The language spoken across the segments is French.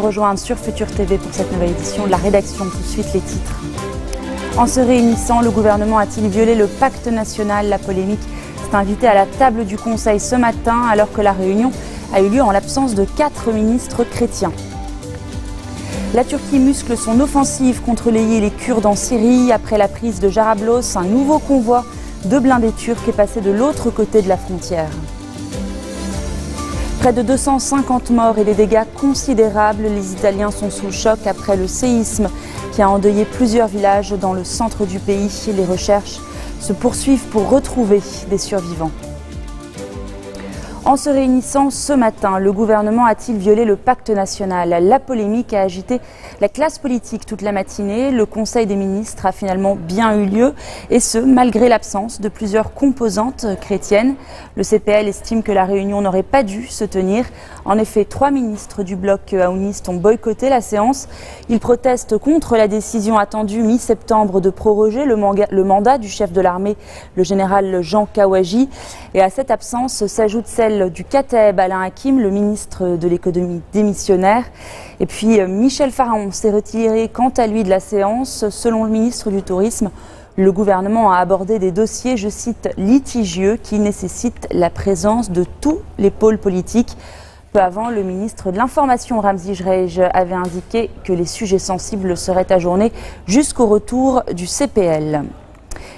rejoindre sur Futur TV pour cette nouvelle édition de la rédaction. Tout de suite les titres. En se réunissant, le gouvernement a-t-il violé le pacte national? La polémique s'est invitée à la table du Conseil ce matin alors que la réunion a eu lieu en l'absence de 4 ministres chrétiens. La Turquie muscle son offensive contre les Kurdes en Syrie. Après la prise de Jarablos, un nouveau convoi de blindés turcs est passé de l'autre côté de la frontière. Près de 250 morts et des dégâts considérables. Les Italiens sont sous le choc après le séisme qui a endeuillé plusieurs villages dans le centre du pays. Les recherches se poursuivent pour retrouver des survivants. En se réunissant ce matin, le gouvernement a-t-il violé le pacte national? La polémique a agité la classe politique toute la matinée. Le Conseil des ministres a finalement bien eu lieu, et ce, malgré l'absence de plusieurs composantes chrétiennes. Le CPL estime que la réunion n'aurait pas dû se tenir. En effet, 3 ministres du bloc aouniste ont boycotté la séance. Ils protestent contre la décision attendue mi-septembre de proroger le mandat du chef de l'armée, le général Jean Kawaji. Et à cette absence s'ajoute celle du Kateb Alain Hakim, le ministre de l'économie démissionnaire. Et puis Michel Pharaon s'est retiré quant à lui de la séance. Selon le ministre du Tourisme, le gouvernement a abordé des dossiers, je cite, litigieux qui nécessitent la présence de tous les pôles politiques. Peu avant, le ministre de l'Information, Ramzi Jrej, avait indiqué que les sujets sensibles seraient ajournés jusqu'au retour du CPL.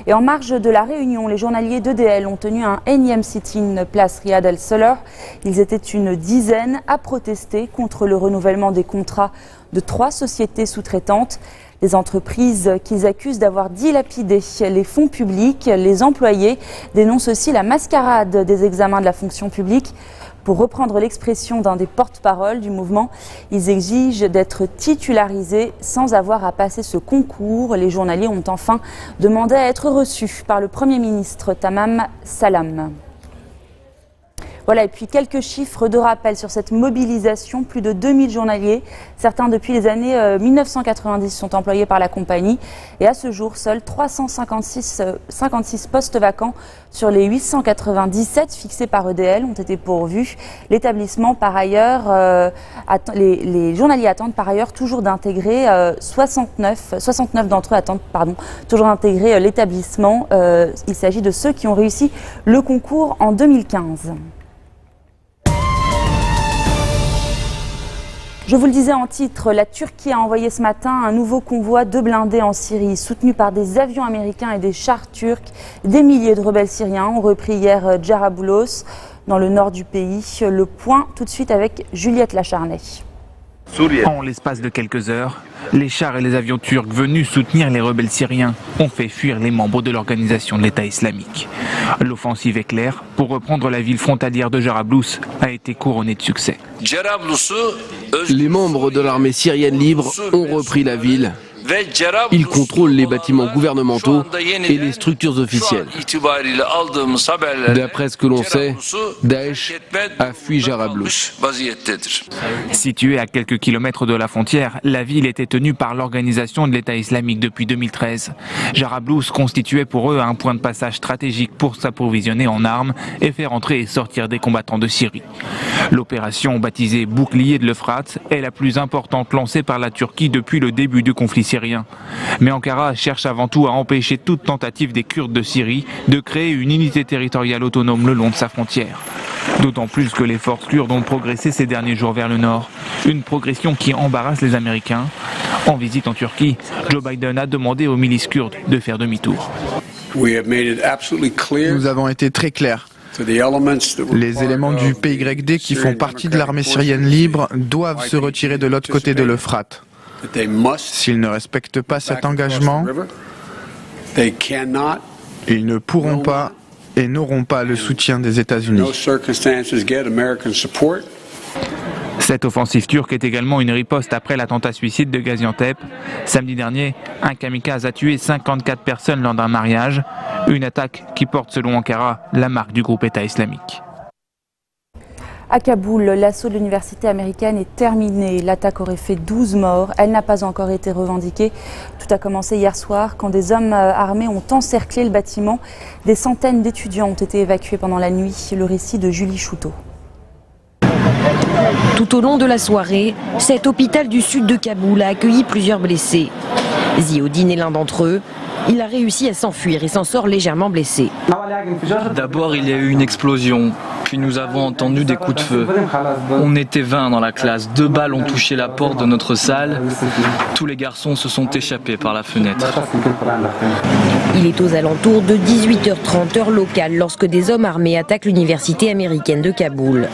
Et en marge de la réunion, les journaliers d'EDL ont tenu un énième sit-in place Riyad El Soler. Ils étaient une dizaine à protester contre le renouvellement des contrats de 3 sociétés sous-traitantes. Les entreprises qu'ils accusent d'avoir dilapidé les fonds publics. Les employés dénoncent aussi la mascarade des examens de la fonction publique. Pour reprendre l'expression d'un des porte-paroles du mouvement, ils exigent d'être titularisés sans avoir à passer ce concours. Les journaliers ont enfin demandé à être reçus par le Premier ministre Tamam Salam. Voilà, et puis quelques chiffres de rappel sur cette mobilisation. Plus de 2000 journaliers, certains depuis les années 1990, sont employés par la compagnie. Et à ce jour, seuls 356 postes vacants sur les 897 fixés par EDL ont été pourvus. L'établissement, par ailleurs, les journaliers attendent par ailleurs toujours d'intégrer 69 d'entre eux attendent toujours d'intégrer l'établissement. Il s'agit de ceux qui ont réussi le concours en 2015. Je vous le disais en titre, la Turquie a envoyé ce matin un nouveau convoi de blindés en Syrie. Soutenu par des avions américains et des chars turcs, des milliers de rebelles syriens ont repris hier Jarabulus, dans le nord du pays. Le point tout de suite avec Juliette Lacharnay. En l'espace de quelques heures, les chars et les avions turcs venus soutenir les rebelles syriens ont fait fuir les membres de l'organisation de l'État islamique. L'offensive éclair pour reprendre la ville frontalière de Jarablus a été couronnée de succès. Les membres de l'armée syrienne libre ont repris la ville. Ils contrôlent les bâtiments gouvernementaux et les structures officielles. D'après ce que l'on sait, Daesh a fui Jarablus. Située à quelques kilomètres de la frontière, la ville était tenue par l'organisation de l'État islamique depuis 2013. Jarablus constituait pour eux un point de passage stratégique pour s'approvisionner en armes et faire entrer et sortir des combattants de Syrie. L'opération baptisée Bouclier de l'Euphrate est la plus importante lancée par la Turquie depuis le début du conflit syrien. Mais Ankara cherche avant tout à empêcher toute tentative des Kurdes de Syrie de créer une unité territoriale autonome le long de sa frontière. D'autant plus que les forces kurdes ont progressé ces derniers jours vers le nord. Une progression qui embarrasse les Américains. En visite en Turquie, Joe Biden a demandé aux milices kurdes de faire demi-tour. Nous avons été très clairs. Les éléments du PYD qui font partie de l'armée syrienne libre doivent se retirer de l'autre côté de l'Euphrate. S'ils ne respectent pas cet engagement, ils ne pourront pas et n'auront pas le soutien des États-Unis. Cette offensive turque est également une riposte après l'attentat suicide de Gaziantep. Samedi dernier, un kamikaze a tué 54 personnes lors d'un mariage. Une attaque qui porte, selon Ankara, la marque du groupe État islamique. À Kaboul, l'assaut de l'université américaine est terminé. L'attaque aurait fait 12 morts. Elle n'a pas encore été revendiquée. Tout a commencé hier soir quand des hommes armés ont encerclé le bâtiment. Des centaines d'étudiants ont été évacués pendant la nuit. Le récit de Julie Chouteau. Tout au long de la soirée, cet hôpital du sud de Kaboul a accueilli plusieurs blessés. Ziaudine est l'un d'entre eux. Il a réussi à s'enfuir et s'en sort légèrement blessé. D'abord, il y a eu une explosion, puis nous avons entendu des coups de feu. On était 20 dans la classe, 2 balles ont touché la porte de notre salle. Tous les garçons se sont échappés par la fenêtre. Il est aux alentours de 18h30 heure locale lorsque des hommes armés attaquent l'université américaine de Kaboul.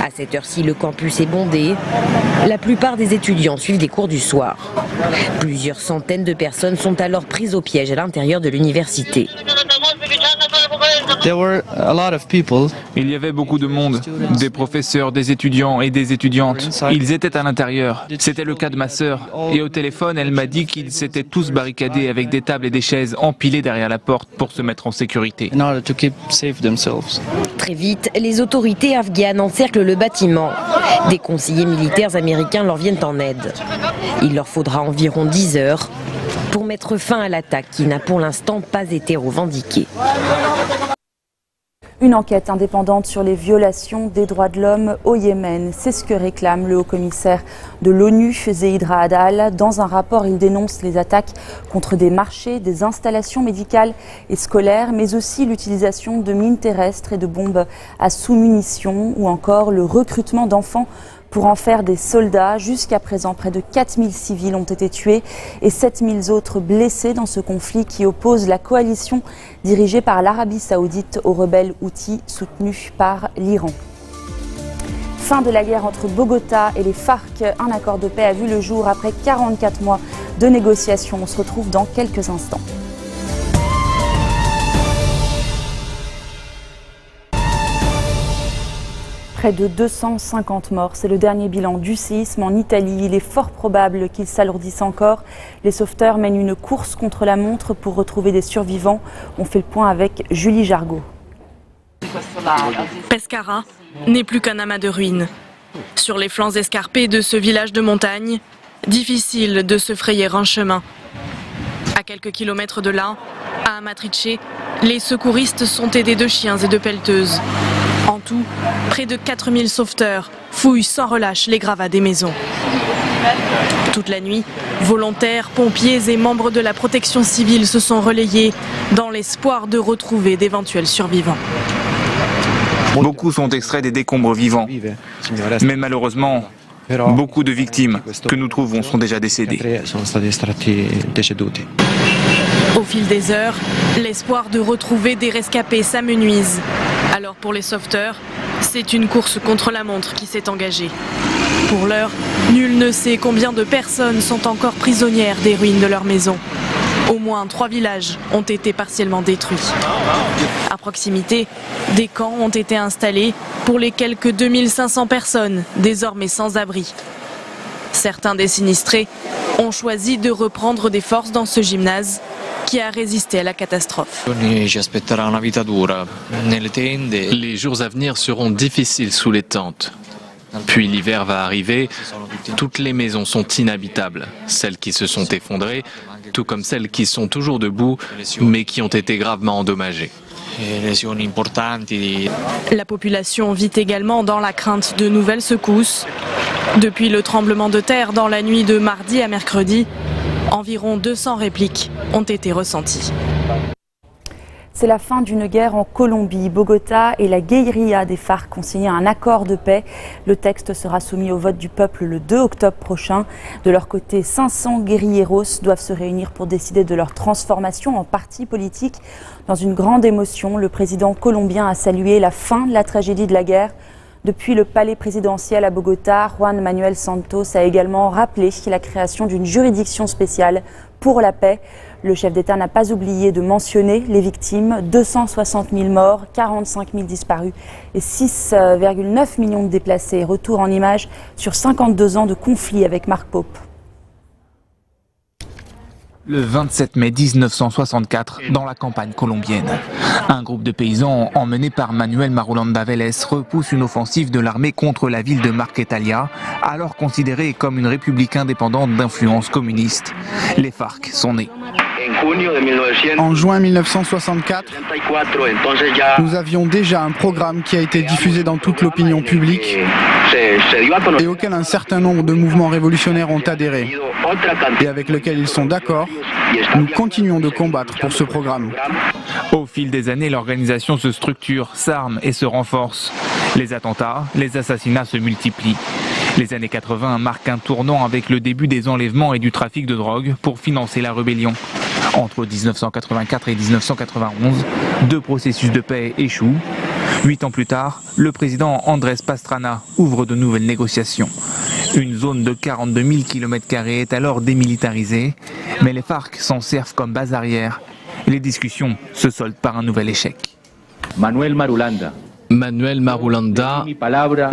À cette heure-ci, le campus est bondé. La plupart des étudiants suivent des cours du soir. Plusieurs centaines de personnes sont alors prises au piège à l'intérieur de l'université. Il y avait beaucoup de monde, des professeurs, des étudiants et des étudiantes. Ils étaient à l'intérieur. C'était le cas de ma sœur. Et au téléphone, elle m'a dit qu'ils s'étaient tous barricadés avec des tables et des chaises empilées derrière la porte pour se mettre en sécurité. Très vite, les autorités afghanes encerclent le bâtiment. Des conseillers militaires américains leur viennent en aide. Il leur faudra environ 10 heures pour mettre fin à l'attaque qui n'a pour l'instant pas été revendiquée. Une enquête indépendante sur les violations des droits de l'homme au Yémen. C'est ce que réclame le haut-commissaire de l'ONU, Zeid Ra'ad Al. Dans un rapport, il dénonce les attaques contre des marchés, des installations médicales et scolaires, mais aussi l'utilisation de mines terrestres et de bombes à sous-munitions ou encore le recrutement d'enfants pour en faire des soldats. Jusqu'à présent, près de 4000 civils ont été tués et 7000 autres blessés dans ce conflit qui oppose la coalition dirigée par l'Arabie Saoudite aux rebelles houthis soutenus par l'Iran. Fin de la guerre entre Bogota et les FARC. Un accord de paix a vu le jour après 44 mois de négociations. On se retrouve dans quelques instants. Près de 250 morts, c'est le dernier bilan du séisme en Italie. Il est fort probable qu'il s'alourdisse encore. Les sauveteurs mènent une course contre la montre pour retrouver des survivants. On fait le point avec Julie Jargot. Pescara n'est plus qu'un amas de ruines. Sur les flancs escarpés de ce village de montagne, difficile de se frayer un chemin. À quelques kilomètres de là, à Amatrice, les secouristes sont aidés de chiens et de pelleteuses. En tout, près de 4000 sauveteurs fouillent sans relâche les gravats des maisons. Toute la nuit, volontaires, pompiers et membres de la protection civile se sont relayés dans l'espoir de retrouver d'éventuels survivants. Beaucoup sont extraits des décombres vivants, mais malheureusement, beaucoup de victimes que nous trouvons sont déjà décédées. Au fil des heures, l'espoir de retrouver des rescapés s'amenuise. Alors pour les sauveteurs, c'est une course contre la montre qui s'est engagée. Pour l'heure, nul ne sait combien de personnes sont encore prisonnières des ruines de leur maison. Au moins 3 villages ont été partiellement détruits. À proximité, des camps ont été installés pour les quelques 2500 personnes désormais sans abri. Certains des sinistrés ont choisi de reprendre des forces dans ce gymnase qui a résisté à la catastrophe. Les jours à venir seront difficiles sous les tentes. Puis l'hiver va arriver, toutes les maisons sont inhabitables, celles qui se sont effondrées, tout comme celles qui sont toujours debout, mais qui ont été gravement endommagées. La population vit également dans la crainte de nouvelles secousses. Depuis le tremblement de terre dans la nuit de mardi à mercredi, environ 200 répliques ont été ressenties. C'est la fin d'une guerre en Colombie. Bogota et la guérilla des FARC ont signé un accord de paix. Le texte sera soumis au vote du peuple le 2 octobre prochain. De leur côté, 500 guérilleros doivent se réunir pour décider de leur transformation en parti politique. Dans une grande émotion, le président colombien a salué la fin de la tragédie de la guerre. Depuis le palais présidentiel à Bogota, Juan Manuel Santos a également rappelé la création d'une juridiction spéciale pour la paix. Le chef d'État n'a pas oublié de mentionner les victimes, 260 000 morts, 45 000 disparus et 6,9 millions de déplacés. Retour en images sur 52 ans de conflit avec Marc Pope. Le 27 mai 1964, dans la campagne colombienne, un groupe de paysans emmené par Manuel Marulanda Vélez repousse une offensive de l'armée contre la ville de Marquetalia, alors considérée comme une république indépendante d'influence communiste. Les FARC sont nés. En juin 1964, nous avions déjà un programme qui a été diffusé dans toute l'opinion publique et auquel un certain nombre de mouvements révolutionnaires ont adhéré et avec lequel ils sont d'accord. Nous continuons de combattre pour ce programme. Au fil des années, l'organisation se structure, s'arme et se renforce. Les attentats, les assassinats se multiplient. Les années 80 marquent un tournant avec le début des enlèvements et du trafic de drogue pour financer la rébellion. Entre 1984 et 1991, 2 processus de paix échouent. 8 ans plus tard, le président Andrés Pastrana ouvre de nouvelles négociations. Une zone de 42 000 km² est alors démilitarisée, mais les FARC s'en servent comme base arrière. Les discussions se soldent par un nouvel échec. Manuel Marulanda,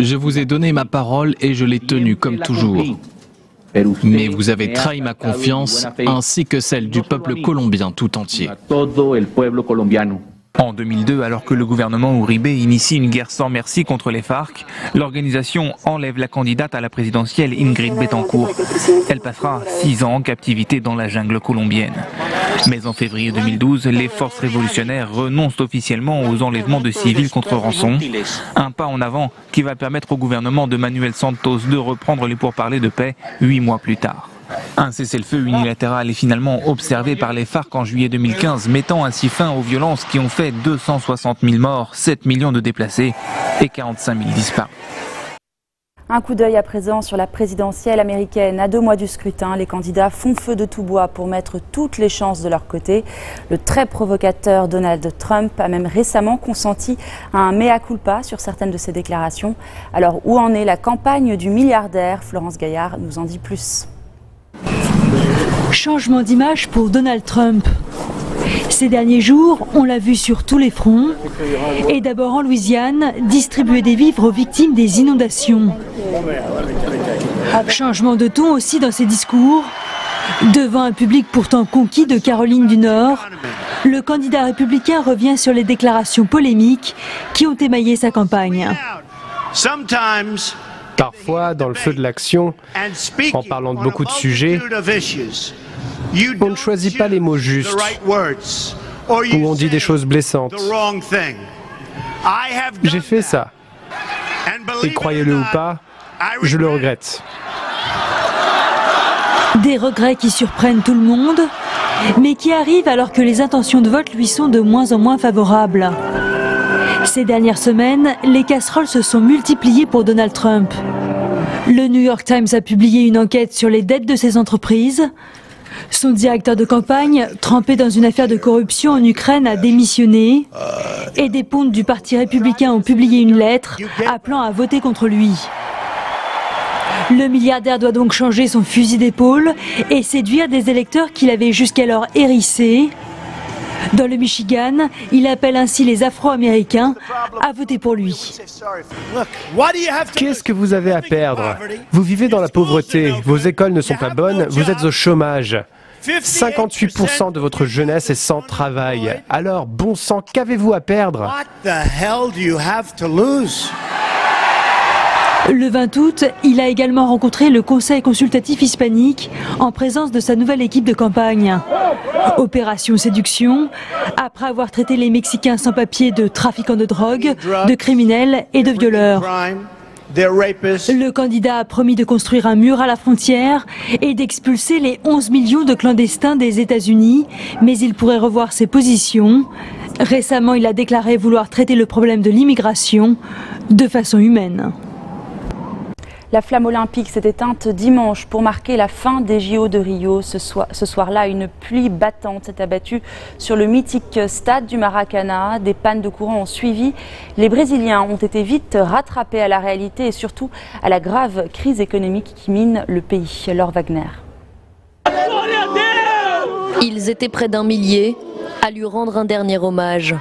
je vous ai donné ma parole et je l'ai tenue comme toujours. Mais vous avez trahi ma confiance ainsi que celle du peuple colombien tout entier. En 2002, alors que le gouvernement Uribe initie une guerre sans merci contre les FARC, l'organisation enlève la candidate à la présidentielle Ingrid Betancourt. Elle passera 6 ans en captivité dans la jungle colombienne. Mais en février 2012, les forces révolutionnaires renoncent officiellement aux enlèvements de civils contre rançon. Un pas en avant qui va permettre au gouvernement de Manuel Santos de reprendre les pourparlers de paix 8 mois plus tard. Un cessez-le-feu unilatéral est finalement observé par les FARC en juillet 2015, mettant ainsi fin aux violences qui ont fait 260 000 morts, 7 millions de déplacés et 45 000 disparus. Un coup d'œil à présent sur la présidentielle américaine. À 2 mois du scrutin, les candidats font feu de tout bois pour mettre toutes les chances de leur côté. Le très provocateur Donald Trump a même récemment consenti à un mea culpa sur certaines de ses déclarations. Alors où en est la campagne du milliardaire? Florence Gaillard nous en dit plus. Changement d'image pour Donald Trump. Ces derniers jours, on l'a vu sur tous les fronts. Et d'abord en Louisiane, distribuer des vivres aux victimes des inondations. Changement de ton aussi dans ses discours. Devant un public pourtant conquis de Caroline du Nord, le candidat républicain revient sur les déclarations polémiques qui ont émaillé sa campagne. Parfois, dans le feu de l'action, en parlant de beaucoup de sujets, on ne choisit pas les mots justes, ou on dit des choses blessantes. J'ai fait ça. Et croyez-le ou pas, je le regrette. Des regrets qui surprennent tout le monde, mais qui arrivent alors que les intentions de vote lui sont de moins en moins favorables. Ces dernières semaines, les casseroles se sont multipliées pour Donald Trump. Le New York Times a publié une enquête sur les dettes de ses entreprises. Son directeur de campagne, trempé dans une affaire de corruption en Ukraine, a démissionné. Et des pontes du Parti républicain ont publié une lettre appelant à voter contre lui. Le milliardaire doit donc changer son fusil d'épaule et séduire des électeurs qu'il avait jusqu'alors hérissés. Dans le Michigan, il appelle ainsi les Afro-Américains à voter pour lui. Qu'est-ce que vous avez à perdre? Vous vivez dans la pauvreté, vos écoles ne sont pas bonnes, vous êtes au chômage. 58% de votre jeunesse est sans travail. Alors, bon sang, qu'avez-vous à perdre? Le 20 août, il a également rencontré le Conseil consultatif hispanique en présence de sa nouvelle équipe de campagne. Opération séduction, après avoir traité les Mexicains sans papier de trafiquants de drogue, de criminels et de violeurs. Le candidat a promis de construire un mur à la frontière et d'expulser les 11 millions de clandestins des États-Unis, mais il pourrait revoir ses positions. Récemment, il a déclaré vouloir traiter le problème de l'immigration de façon humaine. La flamme olympique s'est éteinte dimanche pour marquer la fin des JO de Rio. Ce soir-là, une pluie battante s'est abattue sur le mythique stade du Maracanã. Des pannes de courant ont suivi. Les Brésiliens ont été vite rattrapés à la réalité et surtout à la grave crise économique qui mine le pays. Laure Wagner. Ils étaient près d'1 millier à lui rendre un dernier hommage.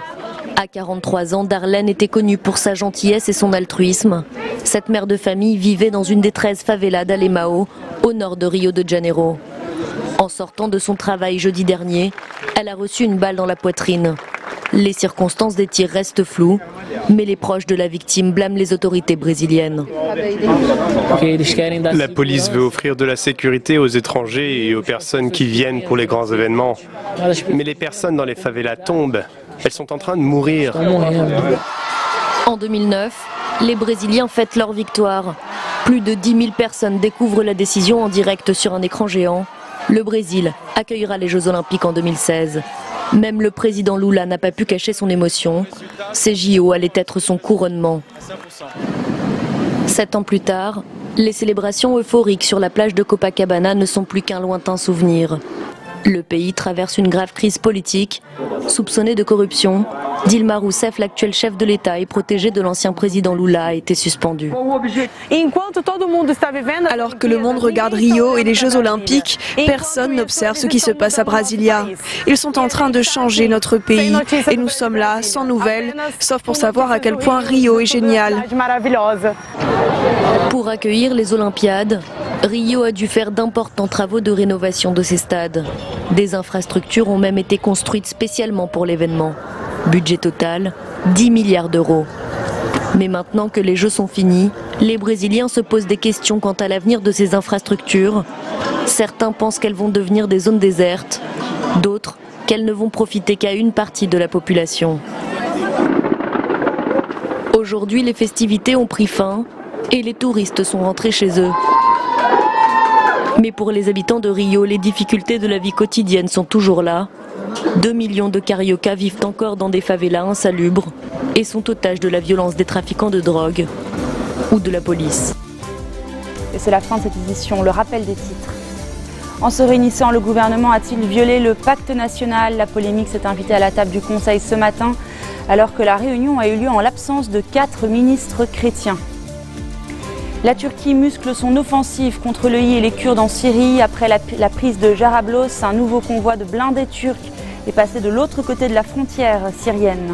À 43 ans, Darlene était connue pour sa gentillesse et son altruisme. Cette mère de famille vivait dans une des 13 favelas d'Alemão, au nord de Rio de Janeiro. En sortant de son travail jeudi dernier, elle a reçu une balle dans la poitrine. Les circonstances des tirs restent floues, mais les proches de la victime blâment les autorités brésiliennes. La police veut offrir de la sécurité aux étrangers et aux personnes qui viennent pour les grands événements. Mais les personnes dans les favelas tombent. Elles sont en train de mourir. En 2009, les Brésiliens fêtent leur victoire. Plus de 10 000 personnes découvrent la décision en direct sur un écran géant. Le Brésil accueillera les Jeux Olympiques en 2016. Même le président Lula n'a pas pu cacher son émotion. Ces JO allaient être son couronnement. 7 ans plus tard, les célébrations euphoriques sur la plage de Copacabana ne sont plus qu'un lointain souvenir. Le pays traverse une grave crise politique. Soupçonnée de corruption, Dilma Rousseff, l'actuel chef de l'État et protégée de l'ancien président Lula, a été suspendue. Alors que le monde regarde Rio et les Jeux Olympiques, personne n'observe ce qui se passe à Brasilia. Ils sont en train de changer notre pays et nous sommes là, sans nouvelles, sauf pour savoir à quel point Rio est génial. Pour accueillir les Olympiades, Rio a dû faire d'importants travaux de rénovation de ses stades. Des infrastructures ont même été construites spécialement pour l'événement. Budget total, 10 milliards d'euros. Mais maintenant que les Jeux sont finis, les Brésiliens se posent des questions quant à l'avenir de ces infrastructures. Certains pensent qu'elles vont devenir des zones désertes, d'autres qu'elles ne vont profiter qu'à une partie de la population. Aujourd'hui, les festivités ont pris fin et les touristes sont rentrés chez eux. Mais pour les habitants de Rio, les difficultés de la vie quotidienne sont toujours là. 2 millions de Cariocas vivent encore dans des favelas insalubres et sont otages de la violence des trafiquants de drogue ou de la police. Et c'est la fin de cette édition, le rappel des titres. En se réunissant, le gouvernement a-t-il violé le pacte national? La polémique s'est invitée à la table du Conseil ce matin, alors que la réunion a eu lieu en l'absence de 4 ministres chrétiens. La Turquie muscle son offensive contre l'EI et les Kurdes en Syrie. Après la prise de Jarablos, un nouveau convoi de blindés turcs est passé de l'autre côté de la frontière syrienne.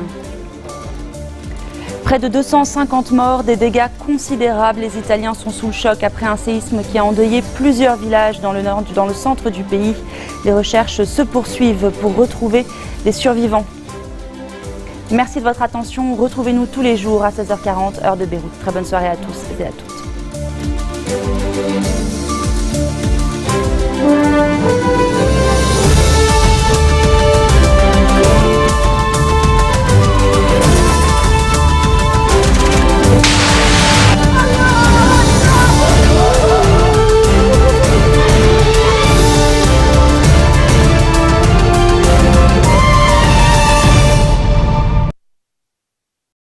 Près de 250 morts, des dégâts considérables. Les Italiens sont sous le choc après un séisme qui a endeuillé plusieurs villages dans le centre du pays. Les recherches se poursuivent pour retrouver des survivants. Merci de votre attention. Retrouvez-nous tous les jours à 16h40, heure de Beyrouth. Très bonne soirée à tous et à toutes.